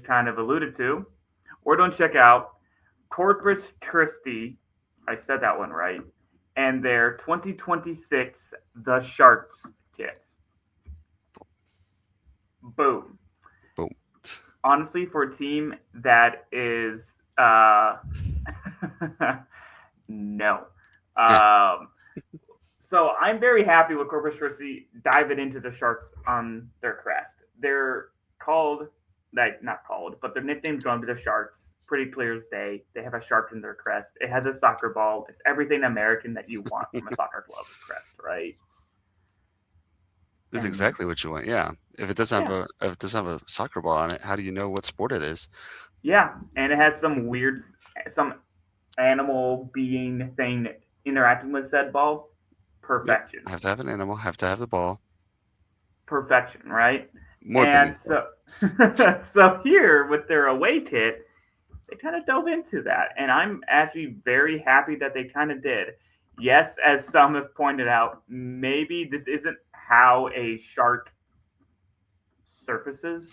kind of alluded to, we're going to check out Corpus Christi. I said that one right. And their 2026 The Sharks kits. Boom. Boom. Honestly, for a team that is no. So I'm very happy with Corpus Christi diving into the Sharks on their crest. They're called, like not called, but their nickname's going to be the Sharks. Pretty clear as day. They have a shark in their crest. It has a soccer ball. It's everything American that you want from a soccer club crest, right? That's And exactly what you want. Yeah. If it doesn't yeah, have a soccer ball on it, how do you know what sport it is? yeah, and it has some animal being thing interacting with said ball. Yep. Perfection, Have to have an animal. Have to have the ball. perfection, right? More than And anything. so, so here with their away kit, they kind of dove into that, and I'm actually very happy that they kind of did. Yes, as some have pointed out, maybe this isn't how a shark surfaces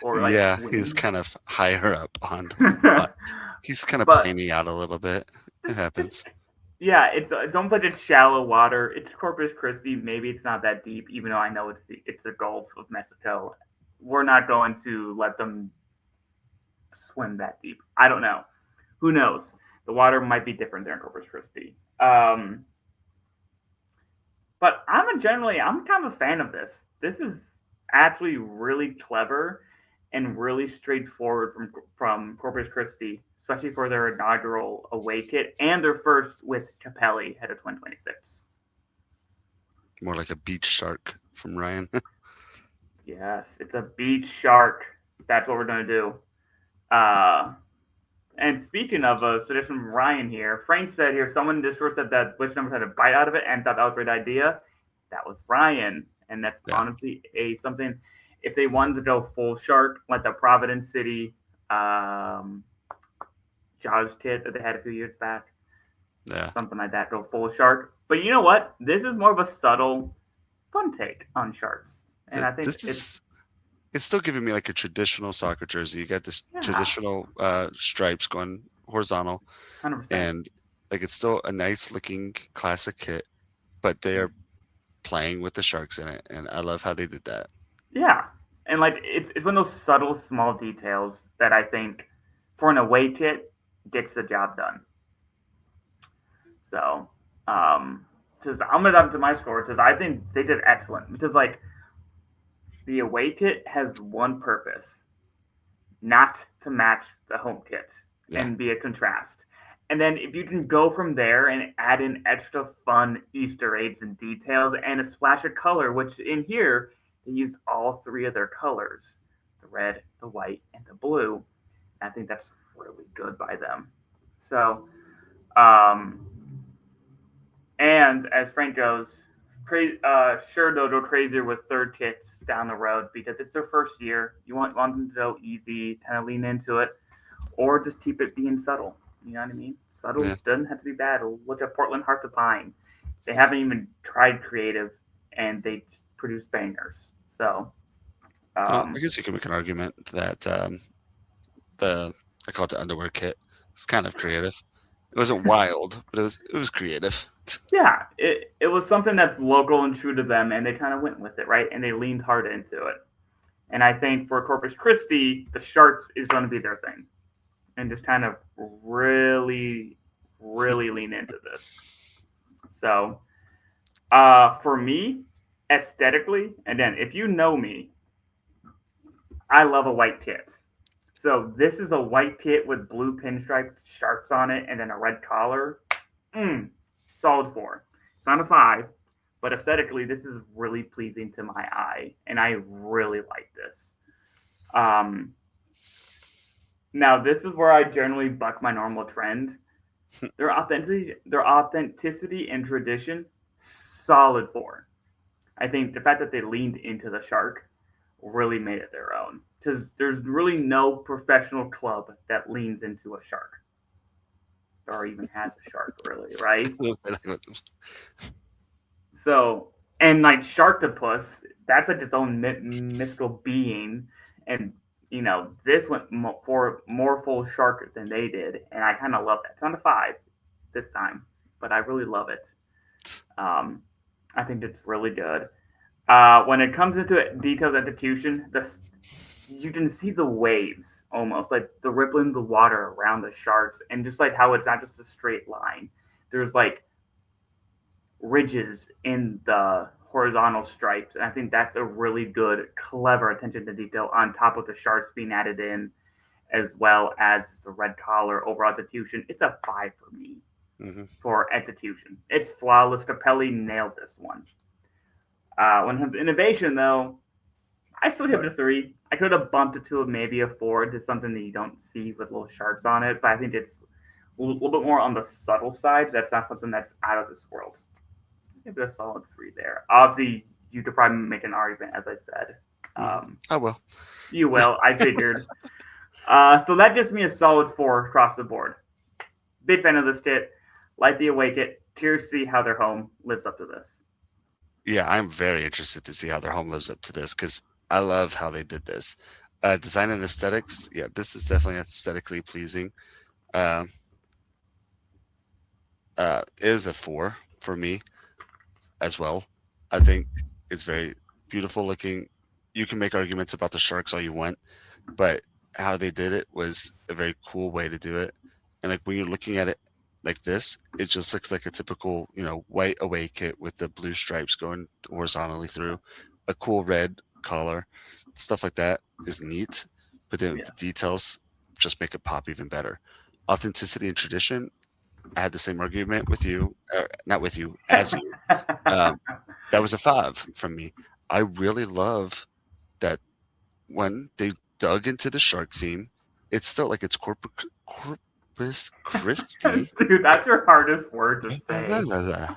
or like Yeah, he's swims, kind of higher up on. Uh, he's kind of but planing out a little bit. It happens. yeah, it's almost like it's shallow water. It's Corpus Christi. Maybe it's not that deep, even though I know it's the Gulf of Mexico. We're not going to let them swim that deep. I don't know. Who knows? The water might be different there in Corpus Christi. But I'm kind of a fan of this. This is actually really clever and really straightforward from Corpus Christi, especially for their inaugural away kit and their first with Capelli head of 2026. More like a beach shark from Ryan. Yes, it's a beach shark. That's what we're gonna do. Uh, and speaking of a suggestion from Ryan here, Frank said here someone in Discord said that which numbers had a bite out of it and thought that was a great idea. That was Ryan, and that's Yeah. honestly a something. If they wanted to go full shark, like the Providence City Jaws kit that they had a few years back, Yeah. something like that, go full shark. But you know what? This is more of a subtle, fun take on sharks, and I think This it's is it's still giving me like a traditional soccer jersey. You got this yeah, traditional stripes going horizontal, 100%. and like it's still a nice looking classic kit, but they are playing with the sharks in it, and I love how they did that. Yeah, and like it's one of those subtle, small details that I think for an away kit gets the job done. So, because I'm gonna dive into my score because I think they did excellent. Because like the away kit has one purpose, not to match the home kit Yeah. and be a contrast. And then if you can go from there and add in extra fun Easter eggs and details and a splash of color, which in here they used all three of their colors, the red, the white, and the blue. I think that's really good by them. So, um, and as Frank goes, sure they'll go crazier with third kits down the road because it's their first year. You want them to go easy, kind of lean into it, or just keep it being subtle. You know what I mean? Yeah. Subtle doesn't have to be bad. Look at Portland Hearts of Pine. They haven't even tried creative, and they produce bangers. So, I um, guess you can make an argument that the I call it the underwear kit. It's kind of creative. It wasn't wild, but it was creative. yeah, it was something that's local and true to them, and they kind of went with it, right? And they leaned hard into it. And I think for Corpus Christi, the Sharks is going to be their thing, and just kind of really, really lean into this. So, for me, aesthetically, and then if you know me, I love a white kit. So this is a white kit with blue pinstriped sharks on it, and then a red collar. Mm, solid four. It's not a five, but aesthetically, this is really pleasing to my eye, and I really like this. Um, Now, this is where I generally buck my normal trend. Their authenticity and tradition, solid four. I think the fact that they leaned into the shark really made it their own. Because there's really no professional club that leans into a shark or even has a shark, really, right? So, and like Sharktopus, that's like its own mythical being, and this went for more full shark than they did, and I kind of love that. It's on a 5 this time, but I really love it. Um, I think it's really good. When it comes into detailed execution, you can see the waves almost like the rippling of the water around the sharks, and just like how it's not just a straight line. There's like ridges in the horizontal stripes, and I think that's a really good, clever attention to detail on top of the sharks being added in, as well as the red collar overall execution. It's a 5 for me for execution. It's flawless. Capelli nailed this one. When it comes to innovation, though, I still give it a 3. I could have bumped it to maybe a 4 to something that you don't see with little sharks on it, but I think it's a little bit more on the subtle side. That's not something that's out of this world. Give it a solid 3 there. Obviously, you could probably make an argument, as I said. I will. You will. I figured. So that gives me a solid 4 across the board. Big fan of this kit. Like the Awake It. Curious to see how their home lives up to this. Yeah, I'm very interested to see how their home lives up to this because I love how they did this. Design and aesthetics, yeah, this is definitely aesthetically pleasing. Uh, is a 4 for me as well. I think it's very beautiful looking. You can make arguments about the sharks all you want, but how they did it was a very cool way to do it. And like when you're looking at it like this, it just looks like a typical, white away kit with the blue stripes going horizontally through, a cool red collar, stuff like that is neat. But then the details just make it pop even better. Authenticity and tradition. I had the same argument with you, not with you, as you. That was a 5 from me. I really love that when they dug into the shark theme, it's still like it's Corpus Christi. Dude, that's your hardest word to say.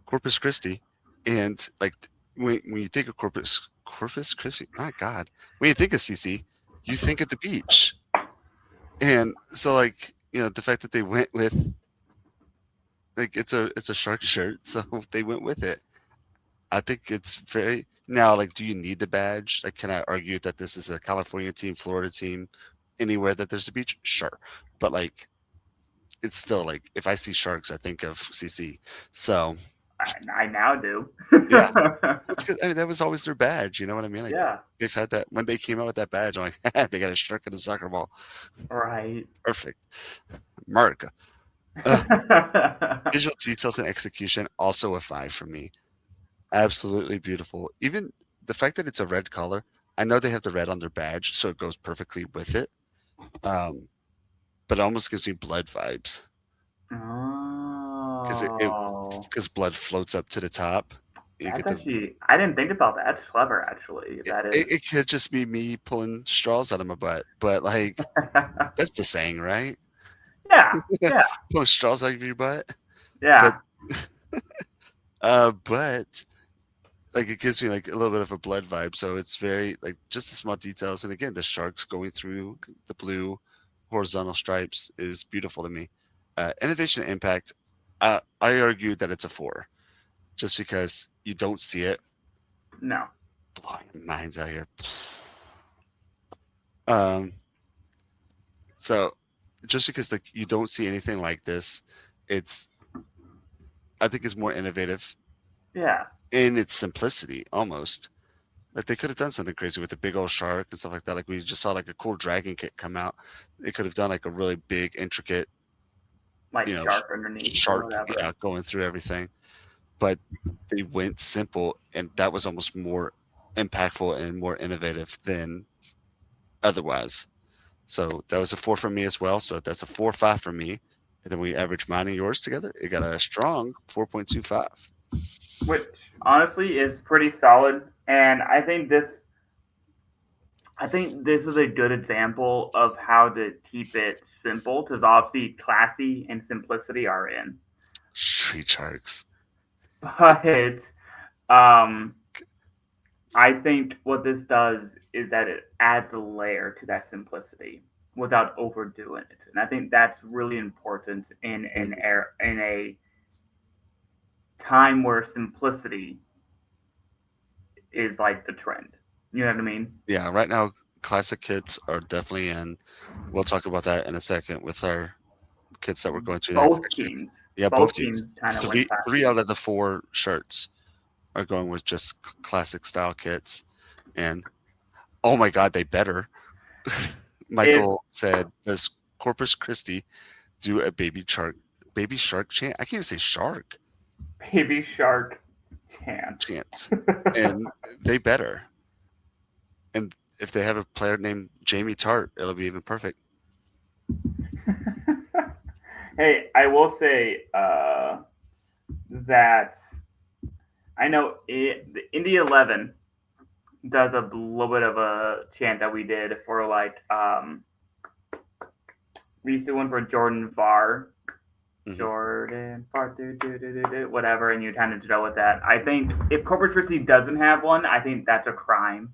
Corpus Christi. And like when you think of Corpus Christi, my God, when you think of CC, you think of the beach. And so like, the fact that they went with like it's a shark shirt, so they went with it. I think it's very now like do you need the badge? Like can I argue that this is a California team, Florida team, anywhere that there's a beach? Sure. But like it's still like if I see sharks, I think of CC. So I now do. yeah. It's good. I mean, that was always their badge, you know what I mean? Like Yeah. they've had that when they came out with that badge, I'm like, they got a shark and a soccer ball. Right. Perfect. America. Visual details and execution, also a 5 for me. Absolutely beautiful. Even the fact that it's a red color, I know they have the red on their badge, so it goes perfectly with it. But it almost gives me blood vibes. Because blood floats up to the top. That's actually, I didn't think about that. That's clever, actually. It could just be me pulling straws out of my butt, but like that's the saying, right? Yeah. Pulling straws out of your butt. Yeah. But like it gives me like a little bit of a blood vibe. So it's very like just the small details. And again, the sharks going through the blue horizontal stripes is beautiful to me. Innovation and impact. I argue that it's a 4, just because you don't see it. No. Blowing minds out here. So just because like you don't see anything like this, I think it's more innovative. Yeah. In its simplicity, almost. Like they could have done something crazy with a big old shark and stuff like that. Like we just saw like a cool dragon kit come out. They could have done like a really big, intricate, like shark underneath, shark, going through everything. But they went simple, and that was almost more impactful and more innovative than otherwise. So that was a 4 from me as well. So that's a 4.5 for me. And then we average mine and yours together. It got a strong 4.25. Which honestly is pretty solid. And I think this is a good example of how to keep it simple, because obviously classy and simplicity are in. Street sharks. But I think what this does is that it adds a layer to that simplicity without overdoing it. And I think that's really important in a time where simplicity is like the trend. You know what I mean? Yeah, right now classic kits are definitely in. We'll talk about that in a second with our kits that we're going to next. Both Actually, teams. yeah, both Both teams. teams kind of went fast. Three out of the 4 shirts are going with just classic style kits, and oh my god, they better. Michael said, "Does Corpus Christi do a baby shark chant? I can't even say shark Baby shark chants, and they better. And if they have a player named Jamie Tart, it'll be even perfect." Hey, I will say that I know the Indy 11 does a little bit of a chant that we did for like we used to do one for Jordan Var. Mhm. Jordan Var, whatever, and you kind of go with that. I think if Corpus Christi doesn't have one, I think that's a crime.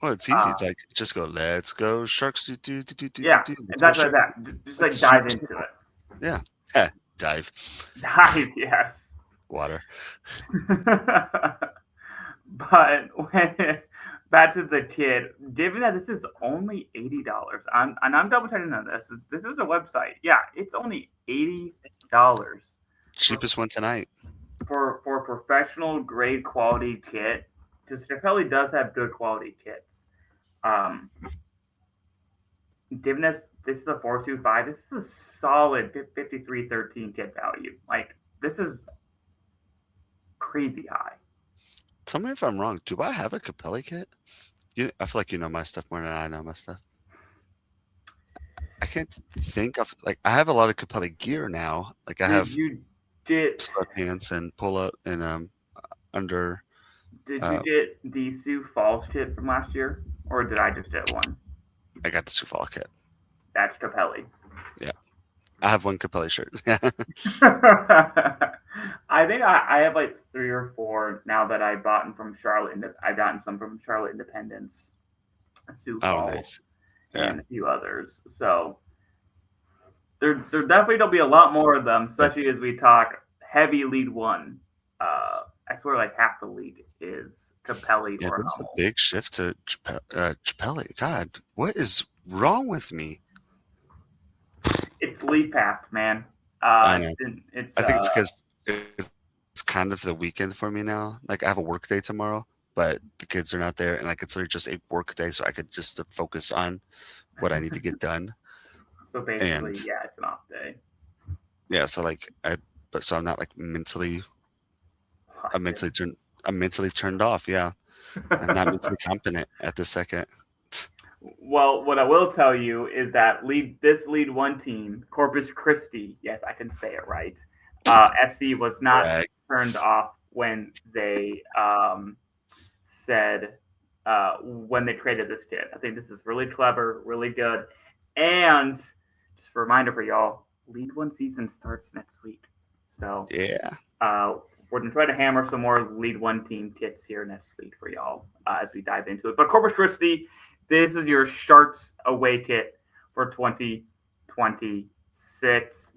Well, it's easy. Like, just go, let's go, Sharks. Yeah, and that's like that. Just like dive into it. Yeah. Dive. Dive, yes. Water. But when back to the kid, given that this is only $80, and I'm double checking on this. This is a website. Yeah, it's only $80. Cheapest one tonight. For professional grade quality kit. Because Capelli does have good quality kits. Given this is a 425, this is a solid 5313 kit value. Like, this is crazy high. Tell me if I'm wrong. Do I have a Capelli kit? I feel like you know my stuff more than I know my stuff. I can't think of, like, I have a lot of Capelli gear now. Like, I have sweatpants and pull up and under. Did you get the Sioux Falls kit from last year, or did I just get one? I got the Sioux Falls kit. That's Capelli. Yeah, I have one Capelli shirt. I think I have like 3 or 4 now that I bought from Charlotte. I've gotten some from Charlotte Independence, Sioux Falls, nice. And a few others. So there definitely will be a lot more of them, especially as we talk heavy lead one. I swear, like half the league is Capelli or there's Hummel. A big shift to Capelli. God, what is wrong with me? It's LIPAFC, man. I know. It's I think it's because it's kind of the weekend for me now. Like, I have a work day tomorrow, but the kids are not there, and I consider just a work day, so I could just focus on what I need to get done. So basically, yeah, it's an off day. Yeah, so like so I'm not like mentally. I'm mentally turned off. Yeah, I'm not mentally competent at this second. Well, what I will tell you is that this lead one team, Corpus Christi, yes, I can say it right. FC was not turned off when they said when they created this kit. I think this is really clever, really good, and just a reminder for y'all: League One season starts next week, so yeah, we're gonna try to hammer some more League One team kits here next week for y'all as we dive into it. But Corpus Christi, this is your Sharks away kit for 2026.